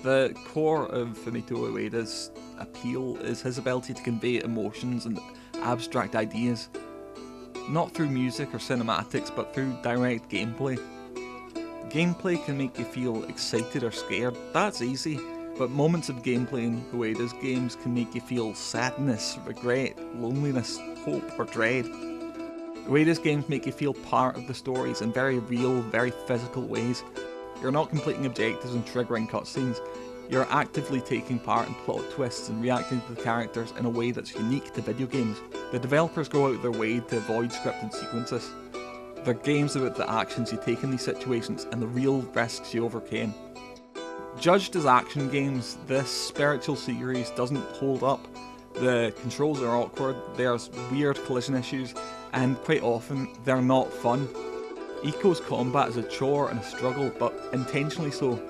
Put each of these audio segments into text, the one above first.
The core of Fumito Ueda's appeal is his ability to convey emotions and abstract ideas, not through music or cinematics, but through direct gameplay. Gameplay can make you feel excited or scared, that's easy, but moments of gameplay in Ueda's games can make you feel sadness, regret, loneliness, hope, or dread. Ueda's games make you feel part of the stories in very real, very physical ways. You're not completing objectives and triggering cutscenes, you're actively taking part in plot twists and reacting to the characters in a way that's unique to video games. The developers go out of their way to avoid scripted sequences. They're games about the actions you take in these situations and the real risks you overcame. Judged as action games, this spiritual series doesn't hold up. The controls are awkward, there's weird collision issues, and quite often they're not fun. Ico's combat is a chore and a struggle, but intentionally so.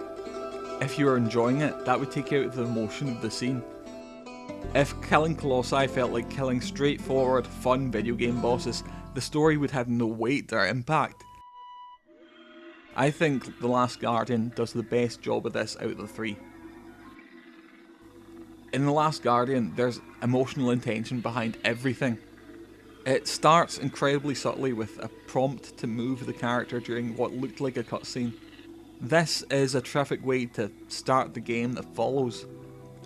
If you were enjoying it, that would take you out of the emotion of the scene. If killing Colossi felt like killing straightforward, fun video game bosses, the story would have no weight or impact. I think The Last Guardian does the best job of this out of the three. In The Last Guardian, there's emotional intention behind everything. It starts incredibly subtly with a prompt to move the character during what looked like a cutscene. This is a terrific way to start the game that follows.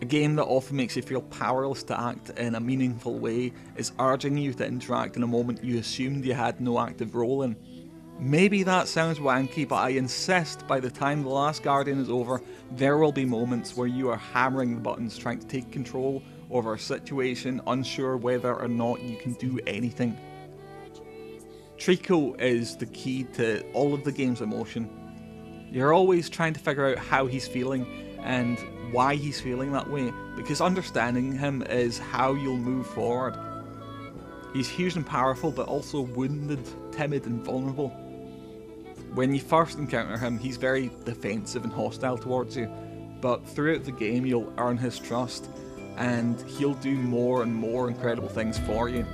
A game that often makes you feel powerless to act in a meaningful way is urging you to interact in a moment you assumed you had no active role in. Maybe that sounds wanky, but I insist by the time The Last Guardian is over, there will be moments where you are hammering the buttons trying to take control over a situation, unsure whether or not you can do anything. Trico is the key to all of the game's emotion. You're always trying to figure out how he's feeling and why he's feeling that way, because understanding him is how you'll move forward. He's huge and powerful, but also wounded, timid and vulnerable. When you first encounter him, he's very defensive and hostile towards you, but throughout the game you'll earn his trust, and he'll do more and more incredible things for you.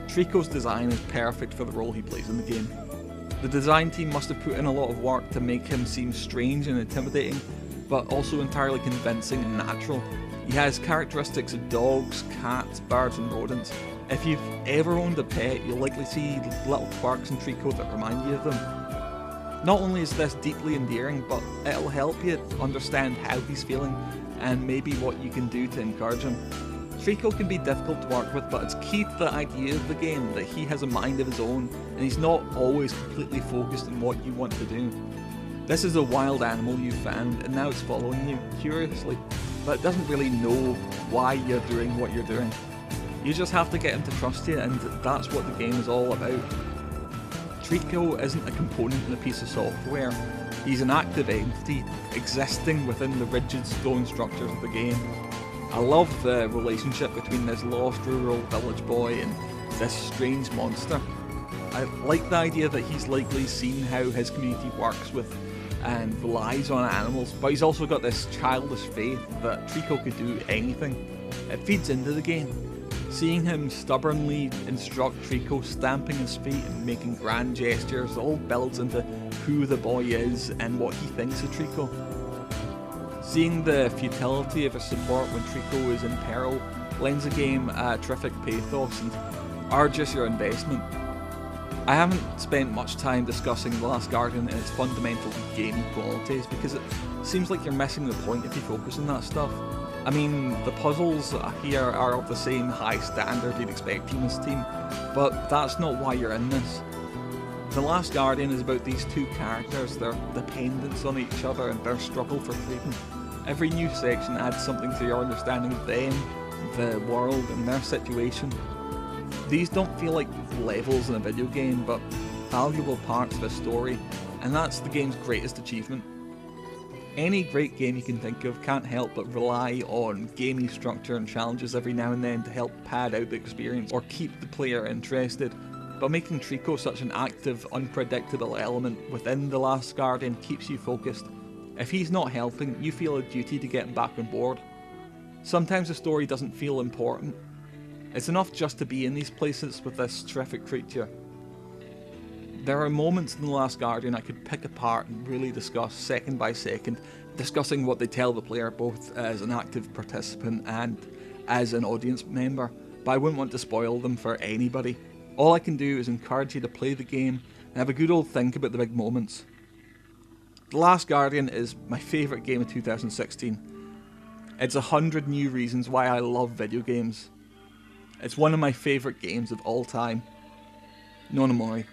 Trico's design is perfect for the role he plays in the game. The design team must have put in a lot of work to make him seem strange and intimidating, but also entirely convincing and natural. He has characteristics of dogs, cats, birds and rodents. If you've ever owned a pet, you'll likely see little quirks in Trico that remind you of them. Not only is this deeply endearing, but it'll help you understand how he's feeling and maybe what you can do to encourage him. Trico can be difficult to work with, but it's key to the idea of the game that he has a mind of his own and he's not always completely focused on what you want to do. This is a wild animal you've found and now it's following you, curiously, but it doesn't really know why you're doing what you're doing. You just have to get him to trust you, and that's what the game is all about. Trico isn't a component in a piece of software, he's an active entity existing within the rigid stone structures of the game. I love the relationship between this lost rural village boy and this strange monster. I like the idea that he's likely seen how his community works with and relies on animals, but he's also got this childish faith that Trico could do anything. It feeds into the game. Seeing him stubbornly instruct Trico, stamping his feet and making grand gestures, all builds into who the boy is and what he thinks of Trico. Seeing the futility of his support when Trico is in peril lends the game a terrific pathos and urges your investment. I haven't spent much time discussing The Last Guardian and its fundamental gaming qualities because it seems like you're missing the point if you focus on that stuff. I mean, the puzzles here are of the same high standard you'd expect from this team, but that's not why you're in this. The Last Guardian is about these two characters, their dependence on each other and their struggle for freedom. Every new section adds something to your understanding of them, the world and their situation. These don't feel like levels in a video game, but valuable parts of a story, and that's the game's greatest achievement. Any great game you can think of can't help but rely on gamey structure and challenges every now and then to help pad out the experience or keep the player interested, but making Trico such an active, unpredictable element within The Last Guardian keeps you focused. If he's not helping, you feel a duty to get him back on board. Sometimes the story doesn't feel important. It's enough just to be in these places with this terrific creature. There are moments in The Last Guardian I could pick apart and really discuss second by second, discussing what they tell the player both as an active participant and as an audience member, but I wouldn't want to spoil them for anybody. All I can do is encourage you to play the game and have a good old think about the big moments. The Last Guardian is my favourite game of 2016. It's 100 new reasons why I love video games. It's one of my favourite games of all time. Non amore.